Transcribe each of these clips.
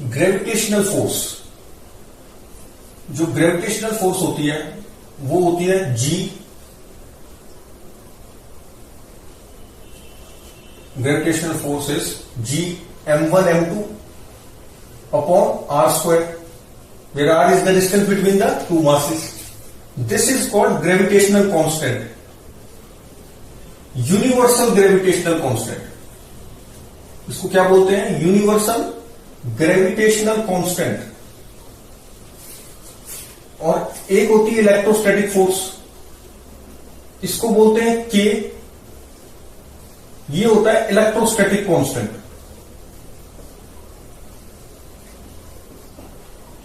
Gravitational force, जो gravitational force होती है वो होती है G, gravitational force is G m1 m2 upon r square, where r is the distance between the two masses. This is called gravitational constant, universal gravitational constant. इसको क्या बोलते हैं? Universal gravitational constant. और एक होती है इलेक्ट्रोस्टैटिक फोर्स, इसको बोलते हैं के. ये होता है electrostatic constant.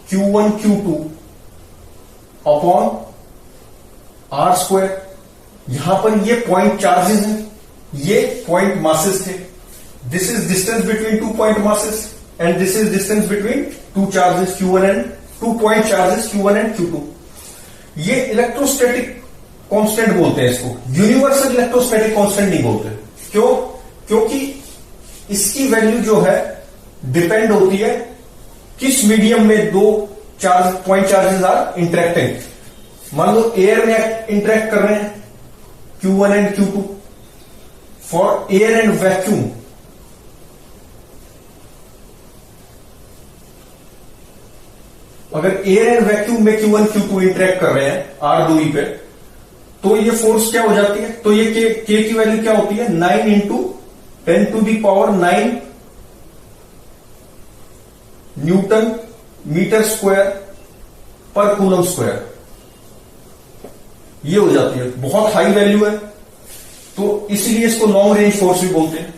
Q1 Q2 upon r square. यहां पर ये पॉइंट चार्जेस हैं, ये पॉइंट मासेस थे. This is distance between two point masses and this is distance between two charges Q1 and two point charges Q1 and Q2. ये electrostatic constant बोलते हैं इसको, यूनिवर्सल इलेक्ट्रोस्टैटिक कांस्टेंट नहीं बोलते. क्यों? क्योंकि इसकी वैल्यू जो है डिपेंड होती है किस मीडियम में दो charge point charges are interacting. मान लो एयर में इंटरेक्ट कर रहे हैं Q1 and Q2. For air and vacuum, अगर एयर एंड वैक्यूम में Q1 Q2 इंटरेक्ट कर रहे हैं आर दूरी पे, तो ये फोर्स क्या हो जाती है? तो ये के की वैल्यू क्या होती है? 9 इंटू 10⁹ न्यूटन मीटर स्क्वायर पर कूलम स्क्वायर. ये हो जाती है. बहुत हाई वैल्यू है, तो इसलिए इसको लॉन्ग रेंज फोर्स भी बोलते हैं.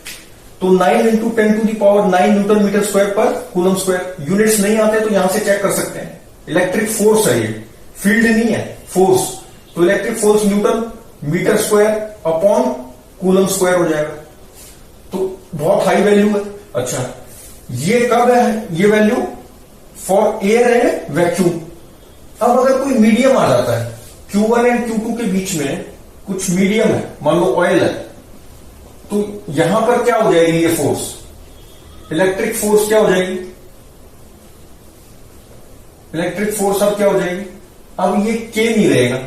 तो 9 इंटू 10⁹ न्यूटन मीटर स्क्वायर पर कूलम स्क्वायर. यूनिट्स नहीं आते तो यहां से चेक कर सकते हैं. इलेक्ट्रिक फोर्स है, ये फील्ड नहीं है, फोर्स. तो electric force newton metre square upon coulomb square हो जाएगा. तो बहुत हाई वैल्यू है. अच्छा, ये कब है? ये value for air and vacuum. अब अगर कोई मीडियम आ जाता है Q1 एंड Q2 के बीच में, कुछ मीडियम है, मान लो ऑयल है, तो यहां पर क्या हो जाएगी? ये फोर्स, इलेक्ट्रिक फोर्स क्या हो जाएगी? इलेक्ट्रिक फोर्स अब क्या हो जाएगी? अब ये K नहीं रहेगा.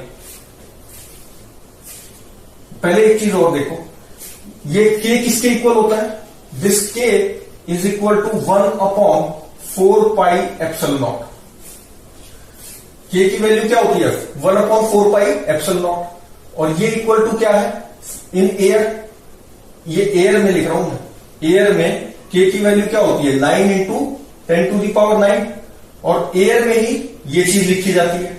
पहले एक चीज और देखो, ये K किसके इक्वल होता है? This K is equal to 1 upon 4 pi epsilon naught. K की वैल्यू क्या होती है? 1 अपॉन 4 पाई एप्सिलॉन नॉट. और ये इक्वल टू क्या है? इन एयर, ये एयर में लिख रहा हूं मैं. एयर में K की वैल्यू क्या होती है? 9 इंटू 10⁹ और एयर में ही ये चीज लिखी जाती है.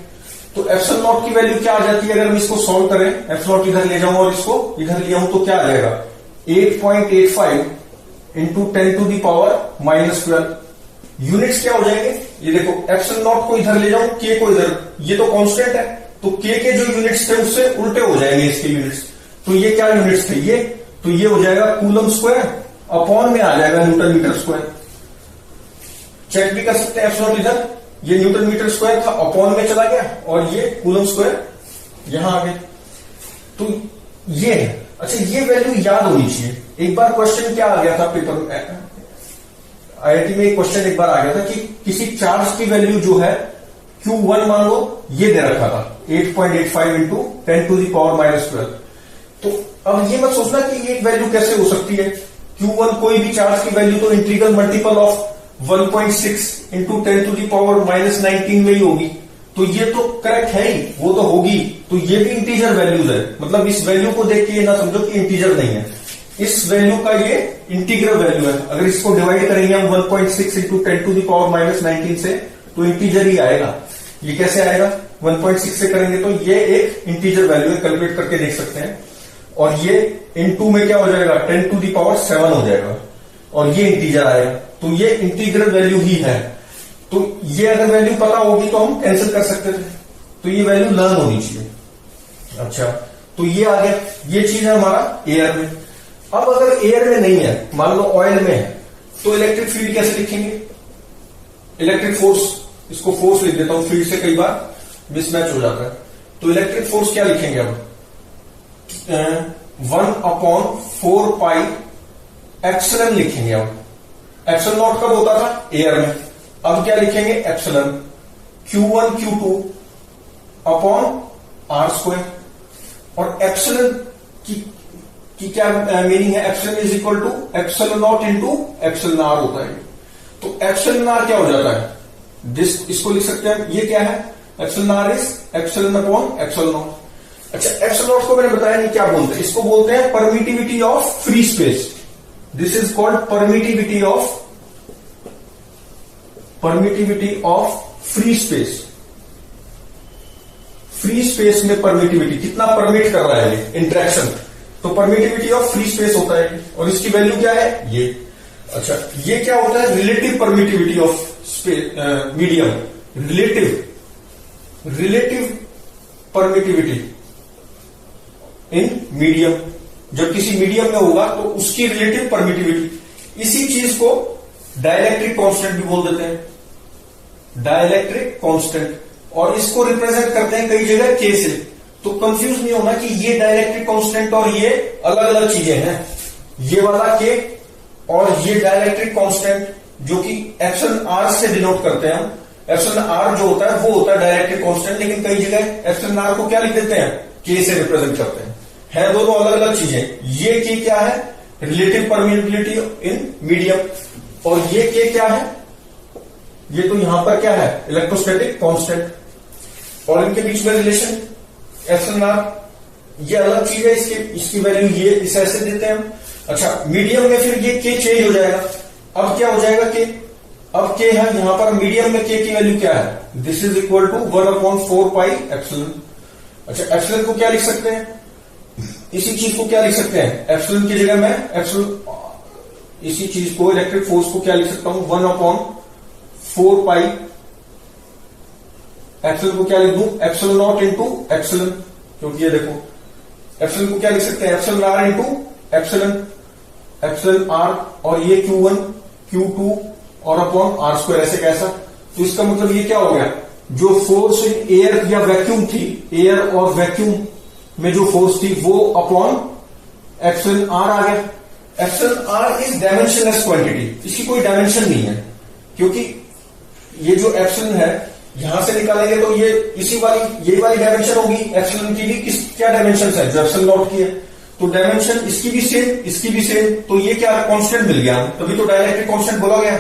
तो एप्सिलॉन नॉट की वैल्यू क्या आ जाती है? अगर हम इसको सॉल्व करें, एप्सिलॉन नॉट इधर ले जाऊं और इसको इधर ले आऊं, तो क्या आ जाएगा? 8.85 इंटू 10⁻⁻12. यूनिट्स क्या हो जाएंगे? ये देखो, एप्सिलॉन नॉट को इधर ले जाऊं, K को इधर, ये तो कांस्टेंट है, तो K के जो यूनिट्स थे उससे उल्टे हो जाएंगे इसके यूनिट्स. तो ये क्या यूनिट्स थे? ये तो ये हो जाएगा कूलम स्क्वायर अपॉन में आ जाएगा न्यूटन मीटर स्क्वायर. चेक भी कर सकते हैं. एप्सिलॉन इधर, ये न्यूटन मीटर स्क्वायर था, अपॉन में चला गया, और ये कूलम स्क्वायर यहां आ गया. तो ये है. अच्छा, ये वैल्यू याद होनी चाहिए. एक बार क्वेश्चन क्या आ गया था पेपर में, IIT में एक क्वेश्चन एक बार आ गया था कि किसी चार्ज की वैल्यू जो है Q1 मान लो ये दे रखा था 8.85 इंटू 10⁻⁻12. तो अब ये मत सोचना कि ये वैल्यू कैसे हो सकती है. Q1 कोई भी चार्ज की वैल्यू तो इंटीग्रल मल्टीपल ऑफ 1.6 इंटू 10⁻⁻19 में ही होगी. तो ये तो करेक्ट है ही, वो तो होगी. तो ये भी इंटीजर वैल्यूज है. मतलब इस वैल्यू को देख के ये ना समझो कि इंटीजर नहीं है. इस वैल्यू का ये इंटीग्रल वैल्यू है. अगर इसको डिवाइड करेंगे हम 1.6 इंटू 10⁻⁻19 से, तो इंटीजर ही आएगा. ये कैसे आएगा? 1.6 से करेंगे तो ये एक इंटीजर वैल्यू है, कैलकुलेट करके देख सकते हैं. और ये इन 2 में क्या हो जाएगा? 10⁻7 हो जाएगा, और ये इंटीजर आएगा. तो ये इंटीग्रल वैल्यू ही है. तो ये अगर वैल्यू पता होगी तो हम कैंसिल कर सकते थे. तो ये वैल्यू लर्न होनी चाहिए. अच्छा, तो ये आ गया. ये चीज है हमारा एयर में. अब अगर एयर में नहीं है, मान लो ऑयल में है, तो इलेक्ट्रिक फील्ड कैसे लिखेंगे? इलेक्ट्रिक फोर्स, इसको फोर्स लिख देता हूं, फील्ड से कई बार मिसमैच हो जाता है. तो इलेक्ट्रिक फोर्स क्या लिखेंगे? अब 1 अपॉन 4 पाई एप्सिलॉन लिखेंगे. अब एप्सिलॉन नॉट कब होता था? एयर में. अब क्या लिखेंगे, epsilon Q1 Q2 upon r square. और एप्सिलन की क्या मीनिंग है, epsilon is equal to epsilon naught into epsilon r होता है। तो एप्सिलन आर क्या हो जाता है, दिस, इसको लिख सकते हैं, ये क्या है, epsilon r is epsilon upon epsilon naught. अच्छा, एप्सिलन नॉट को मैंने बताया नहीं क्या बोलते हैं, इसको बोलते हैं permittivity of free space. This is called permittivity of free space. Free space में परमिटिविटी, कितना परमिट कर रहा है ये इंटरेक्शन, तो परमिटिविटी ऑफ फ्री स्पेस होता है। और इसकी वैल्यू क्या है, ये। अच्छा, ये क्या होता है, relative permittivity of medium. Relative permittivity in medium, जब किसी मीडियम में होगा तो उसकी रिलेटिव परमिटिविटी। इसी चीज को डाइलेक्ट्रिक कांस्टेंट भी बोल देते हैं, डाइलेक्ट्रिक कांस्टेंट। और इसको रिप्रेजेंट करते हैं कई जगह के से। तो कंफ्यूज नहीं होना कि ये डाइलेक्ट्रिक कांस्टेंट और ये अलग अलग चीजें हैं। ये वाला के और ये डाइलेक्ट्रिक कांस्टेंट जो कि एप्सिलन आर से डिनोट करते हैं हम। एप्सिलन आर जो होता है वो होता है डाइलेक्ट्रिक कांस्टेंट, लेकिन कई जगह एप्सिलन आर को क्या लिख देते हैं, के से रिप्रेजेंट करते हैं। है दोनों अलग अलग चीजें। ये के क्या है, रिलेटिव परमिटिविटी इन मीडियम। और ये के क्या है, ये तो यहां पर क्या है, इलेक्ट्रोस्टैटिक कांस्टेंट। और इनके बीच में रिलेशन एप्सिलन आर, ये अलग चीज है, इसकी वैल्यू ये इस ऐसे देते हैं हम। अच्छा, मीडियम में फिर ये के चेंज हो जाएगा। अब क्या हो जाएगा के, अब के है यहां पर मीडियम में के की वैल्यू क्या है, this is equal to 1/4 pi epsilon. अच्छा, एप्सिलन को क्या लिख सकते हैं, इसी चीज को क्या लिख सकते हैं, एप्सिलन की जगह मैं एप्सिलन, इसी चीज को इलेक्ट्रिक फोर्स को क्या लिख सकता हूं, 1/4 पाई एप्सिलन को क्या लिख दूं, एप्सिलन नॉट इंटू एप्सिलन। क्योंकि ये देखो, एप्सिलन को क्या लिख सकते हैं, epsilon r into epsilon r. और ये Q1 Q2 और अपॉन आर स्क्वायर, ऐसे कैसा। तो इसका मतलब ये क्या हो गया, जो फोर्स इन एयर या वैक्यूम थी, एयर और वैक्यूम में जो फोर्स थी वो अपॉन एप्सिलन आर आ गया। Epsilon r is dimensionless quantity, इसकी कोई डायमेंशन नहीं है। क्योंकि ये जो एप्सिलन है यहां से निकालेंगे तो ये यही वाली डायमेंशन होगी। एप्सिलन की भी क्या डायमेंशन है, जो एप्सिलन नॉट की है। तो डायमेंशन इसकी भी सेम, इसकी भी सेम। तो ये क्या कांस्टेंट मिल गया, तभी तो डाइलेक्ट्रिक कांस्टेंट बोला गया।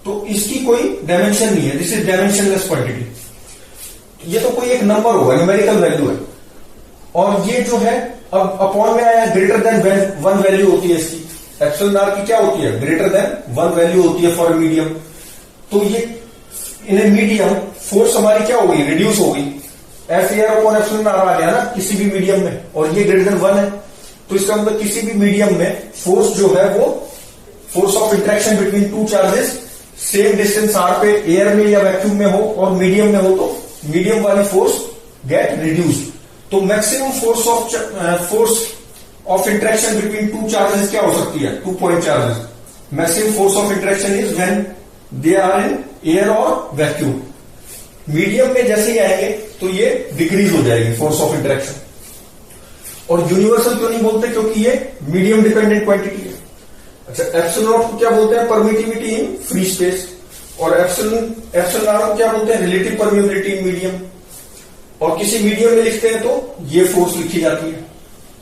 तो इसकी कोई डायमेंशन नहीं है, दिस इज डायमेंशनलेस क्वांटिटी। ये तो कोई एक नंबर होगा, न्यूमेरिकल वैल्यू है। और ये जो है अब अपॉन में आया, ग्रेटर देन 1 वैल्यू होती है इसकी। एप्सिलन आर की क्या होती है, ग्रेटर देन 1 वैल्यू होती है फॉर मीडियम। तो ये इन मीडियम फोर्स हमारी क्या होगी, रिड्यूस होगी। F air upon epsilon are आ गया ना किसी भी मीडियम में, और ये ग्रेटर देन 1 है। तो इसका मतलब किसी भी मीडियम में फोर्स जो है वो force of interaction between two charges same distance r पे, एयर में या वैक्यूम में हो और मीडियम में हो, तो मीडियम वाली फोर्स गेट रिड्यूस्ड। तो maximum force of interaction between two charges क्या हो सकती है, 2 point charges. Maximum force of interaction is when they are in air और वैक्यूम। मीडियम में जैसे ही आएंगे तो ये डिक्रीज हो जाएगी फोर्स ऑफ इंटरेक्शन। और यूनिवर्सल क्यों नहीं बोलते, क्योंकि ये मीडियम डिपेंडेंट क्वांटिटी है। अच्छा, एप्सिलन नॉट को क्या बोलते हैं, परमिटिविटी इन फ्री स्पेस। और एप्सिलन आर को क्या बोलते हैं, रिलेटिव परमिटिविटी इन मीडियम। और किसी मीडियम में लिखते हैं तो ये फोर्स लिखी जाती है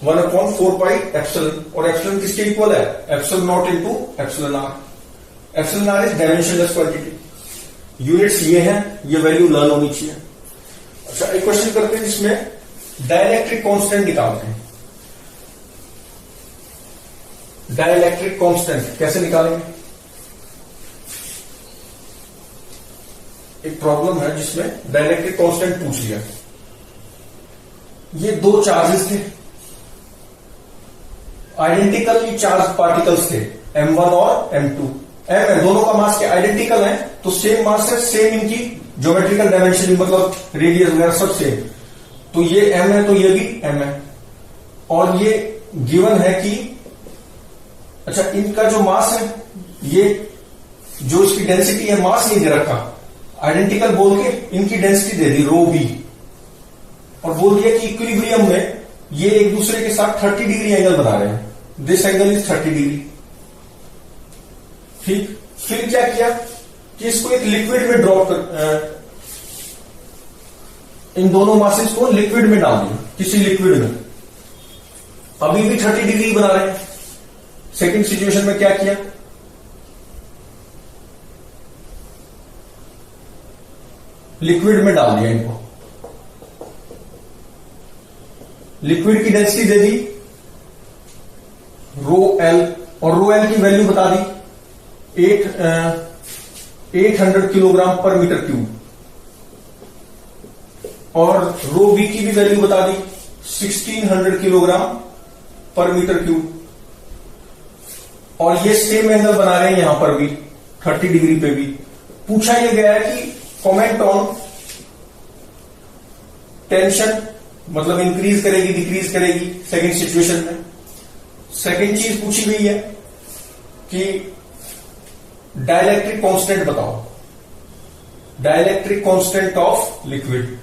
1/4 पाई एप्सिलन। और एप्सिलन किसके इक्वल है, epsilon naught into epsilon r. Epsilon r is dimensionless quantity. Units ये हैं, ये वैल्यू लर्न होनी चाहिए। अच्छा, एक क्वेश्चन करते हैं जिसमें डाइलेक्ट्रिक कांस्टेंट निकालते हैं। डाइलेक्ट्रिक कांस्टेंट कैसे निकालेंगे, एक प्रॉब्लम है जिसमें डाइलेक्ट्रिक कांस्टेंट पूछ लिया। ये 2 चार्जेस थे, आइडेंटिकली चार्ज पार्टिकल्स थे, M1 और M2। M है, दोनों का मास के आइडेंटिकल है, तो सेम मास है, सेम इनकी ज्योमेट्रिकल डायमेंशन, मतलब रेडियस वगैरह सब सेम। तो ये M है तो ये भी M है। और ये गिवन है कि अच्छा, इनका जो मास है, ये जो इसकी डेंसिटी है, मास नहीं दे रखा, आइडेंटिकल बोल के इनकी डेंसिटी दे दी ρ b। और बोल दिया कि इक्विलिब्रियम में ये एक दूसरे के साथ 30 डिग्री एंगल बना रहे हैं, दिस एंगल इज 30 डिग्री। ठीक, फिर क्या किया, कि इसको एक लिक्विड में ड्रॉप कर, इन दोनों मासेस को लिक्विड में डाल दिया, किसी लिक्विड में। अभी भी 30 डिग्री बना रहे हैं। सेकंड सिचुएशन में क्या किया, लिक्विड में डाल दिया इनको, लिक्विड की डेंसिटी दे दी रो एल, और रो एल की वैल्यू बता दी 800 किलोग्राम पर मीटर क्यूब, और रो बी की भी वैल्यू बता दी 1600 किलोग्राम पर मीटर क्यूब। और ये सेम एंगल बना रहे हैं यहां पर भी 30 डिग्री पे भी। पूछा यह गया है कि कमेंट ऑन टेंशन, मतलब इंक्रीज करेगी डिक्रीज करेगी सेकंड सिचुएशन में। सेकंड चीज पूछी गई है कि डाइलेक्ट्रिक कांस्टेंट बताओ, डाइलेक्ट्रिक कांस्टेंट ऑफ लिक्विड।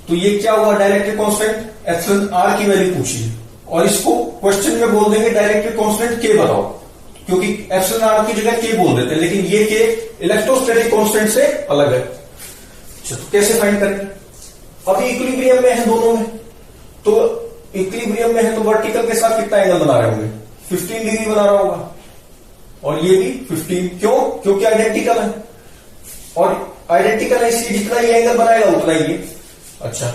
तो ये क्या हुआ, डाइलेक्ट्रिक कांस्टेंट एप्सिलॉन आर की वैल्यू पूछी है, और इसको क्वेश्चन में बोल देंगे डाइलेक्ट्रिक कांस्टेंट के बताओ, क्योंकि एप्सिलॉन आर की जगह के बोल देते हैं, लेकिन ये के इलेक्ट्रोस्टैटिक कांस्टेंट से अलग है। तो कैसे फाइंड करेंगे, अभी इक्विलिब्रियम में है दोनों में, तो इक्विलिब्रियम में है तो वर्टिकल के साथ कितना एंगल बना रहे होंगे, 15 डिग्री बना रहा होगा, और ये भी 15। क्यों, क्योंकि आइडेंटिकल है, और आइडेंटिकल है इसलिए जितना ये एंगल बनाएगा उतना ही ये। अच्छा,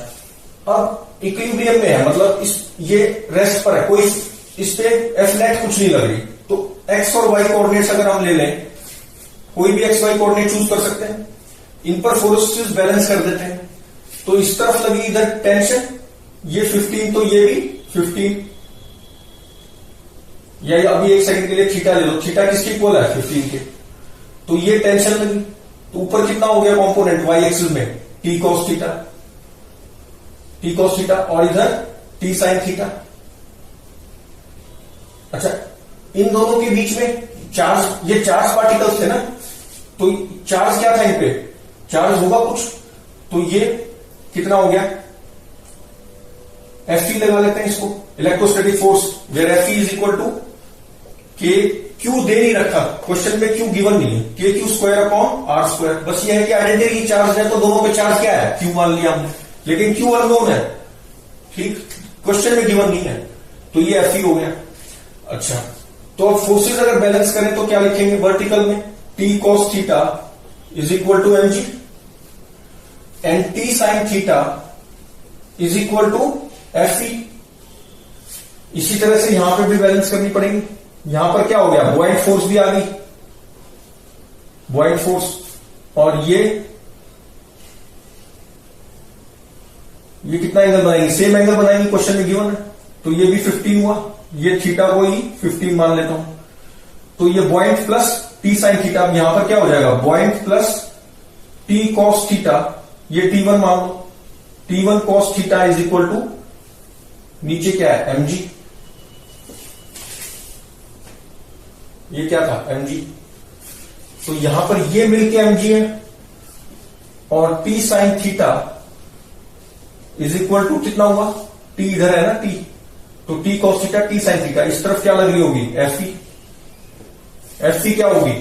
अब इक्विलिब्रियम में है, मतलब ये रेस्ट पर है, कोई इस पे एफ नेट कुछ नहीं लग रही, तो एक्स और वाई कोऑर्डिनेट्स अगर हम ले लें, कोई भी एक्स वाई कोऑर्डिनेट चूज कर सकते हैं, इन पर फोर्सेस बैलेंस कर देते हैं। तो इस तरफ लगी इधर टेंशन, ये 15 तो ये भी 15, या अभी एक सेकंड के लिए थीटा ले लो, थीटा किसकी इक्वल है 15 के, तो ये टेंशन लगी, तो ऊपर कितना हो गया कंपोनेंट वाई एक्सिस में T cos theta, T cos theta, और इधर टी साइन थीटा। अच्छा, इन दोनों के बीच में चार्ज, ये चार्ज पार्टिकल्स थे ना, तो चार्ज क्या था इन पे, चार्ज होगा कुछ, तो ये कितना हो गया, एफ लगा लेते हैं इसको, electrostatic force, where F is equal to k q दे नहीं रखा क्वेश्चन में, क्यू गिवन नहीं है, k q square upon r square. बस ये है कि आइडेंटिटी चार्ज है तो दोनों पे चार्ज क्या है, क्यू मान लिया हमने, लेकिन क्यू अननोन है, ठीक, क्वेश्चन में गिवन नहीं है, तो ये एफ हो गया। अच्छा, तो अब फोर्सेज अगर बैलेंस करें तो क्या लिखेंगे, वर्टिकल में T cos theta is equal to m g, and T sine theta is equal to F E. इसी तरह से यहां पे भी बैलेंस करनी पड़ेगी। यहां पर क्या हो गया, बॉइंट फोर्स भी आ गई, बॉइंट फोर्स, और ये कितना एंगल बनाएंगे, सेम एंगल बनाएंगे, क्वेश्चन में गिवन है, तो ये भी 15 हुआ, ये थीटा को ही 15 मान लेता हूं, तो ये point plus T sine theta, यहां पर क्या हो जाएगा, point plus T cos theta, ये T1 मान लो, T1 cos theta is equal to, नीचे क्या है mg, ये क्या था mg, तो यहां पर ये मिलके mg है, और t sine theta is equal to कितना हुआ, t इधर है ना t, तो t cos theta t sine theta, इस तरफ क्या लग रही होगी, एफ क्या होगी,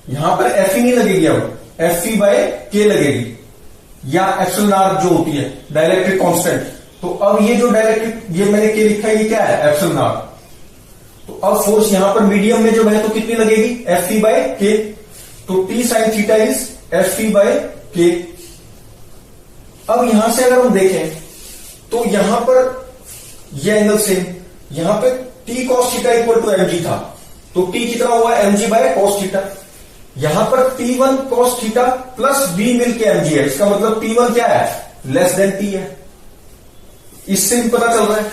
यहां पर एफ नहीं लगेगी, अब एफ बाय के लगेगी, या एप्सिलॉन आर जो होती है डाइलेक्ट्रिक कांस्टेंट। तो अब ये जो डाइलेक्ट्रिक, ये मैंने के लिखा है, ये क्या है, एप्सिलॉन आर। तो अब फोर्स यहां पर मीडियम में जो है तो कितनी लगेगी, एफ बाय के, तो T sine theta is F by k. अब यहां से अगर हम देखें तो यहां पर ये एंगल सेम, यहां पे T cos theta equal to m g था, तो टी कितना हुआ, एमजी बाय कॉस थीटा। यहां पर T1 cos theta plus B मिलके mg है, इसका मतलब T1 क्या है, लेस देन T है। इससे भी पता चल रहा है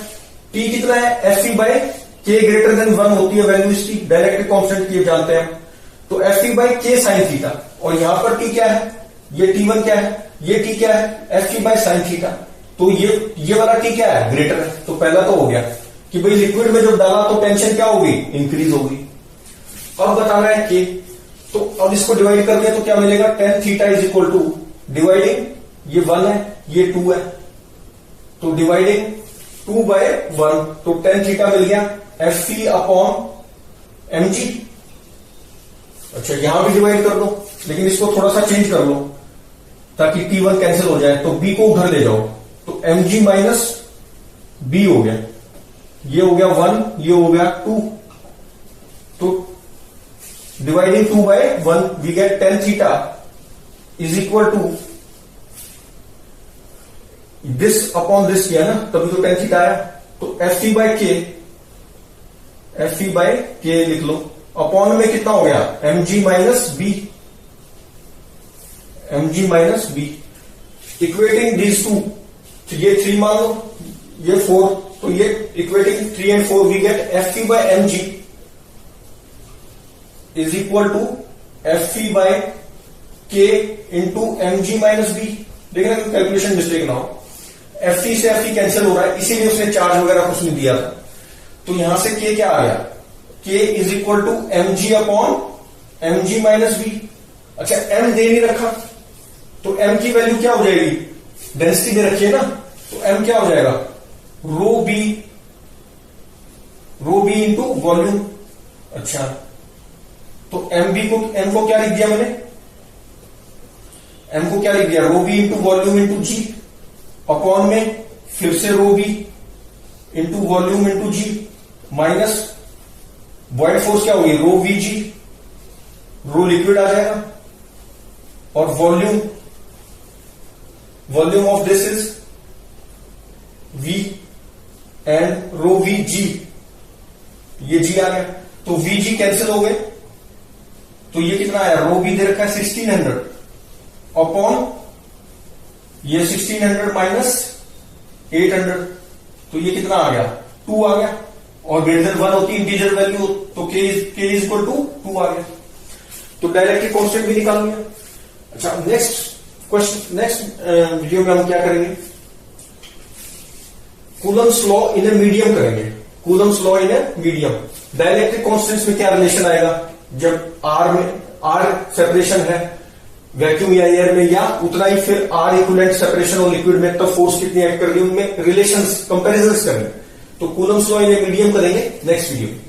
T कितना है, Fe बाय के ग्रेटर देन 1 होती है वैल्यू इसकी, डायरेक्ट कांस्टेंट की जानते हैं, तो Fe बाय के साइन थीटा, और यहां पर T क्या है, ये T1 क्या है, ये T क्या है, Fe बाय साइन थीटा, तो ये वाला T क्या है, ग्रेटर है। तो पहला तो हो गया कि भाई लिक्विड में जब डाला तो टेंशन क्या होगी, इंक्रीज होगी। अब बताना है के, तो अब इसको डिवाइड कर दिया तो क्या मिलेगा, tan theta is equal to, dividing ये 1 है, ये 2 है, तो डिवाइडिंग 2 बाय 1, तो टेन थीटा मिल गया Fe अपॉन mg, अच्छा, यहां भी डिवाइड कर दो, लेकिन इसको थोड़ा सा चेंज कर लो ताकि T1 कैंसिल हो जाए। तो B को उधर ले जाओ, तो mg माइनस B हो गया, ये हो गया 1, ये हो गया 2। तो dividing 2 by 1 we get tan theta is equal to this upon this किया ना, तभी तो tan थीटा आया। तो Fe by k लिख लो, अपॉन में कितना हो गया mg minus B, mg minus B. Equating these two, तो ये 3 मान लो, ये 4, तो ये equating 3 and 4 we get Fe by mg is equal to Fe by k into mg minus B. देखना कैलकुलेशन मिस्टेक ना हो, Fe से Fe कैंसिल हो रहा है, इसीलिए उसने चार्ज वगैरह कुछ नहीं दिया था। तो यहां से k क्या आ गया, k is equal to mg upon mg minus B. अच्छा, m दे नहीं रखा, तो m की वैल्यू क्या हो जाएगी, डेंसिटी दे रखी है ना, तो m क्या हो जाएगा, रो बी इंटू वॉल्यूम। अच्छा, तो m को क्या लिख दिया मैंने, m को क्या लिख दिया, रो बी इंटू वॉल्यूम इंटू जी, अपॉन में फिर से रो बी इंटू वॉल्यूम इंटू जी, माइनस वॉइड फोर्स क्या होगी, रो वी जी, रो लिक्विड आ जाएगा, और volume of this is V and rho v g, ये G आ गया। तो वी जी कैंसिल हो गए, तो ये कितना आया, रो बी दे रखा है 1600 अपॉन ये 1600 माइनस 800, तो ये कितना आ गया, 2 आ गया। और ग्रेटर देन 1 होती इंटीजर वैल्यू, तो k इज इक्वल टू 2 आ गया। तो डायरेक्टली कांस्टेंट भी निकाल लिया। अच्छा, नेक्स्ट वीडियो में हम क्या करेंगे, Coulomb's law in a medium करेंगे। Coulomb's law in a medium, dielectric constants में क्या रिलेशन आएगा, जब R सेपरेशन है वैक्यूम या एयर में, या उतना ही फिर R इक्विवेलेंट सेपरेशन और लिक्विड में, तब फोर्स कितनी एक्ट कर रही है, उनमें रिलेशंस कंपैरिजंस करेंगे। तो Coulomb's law in a medium करेंगे नेक्स्ट वीडियो में।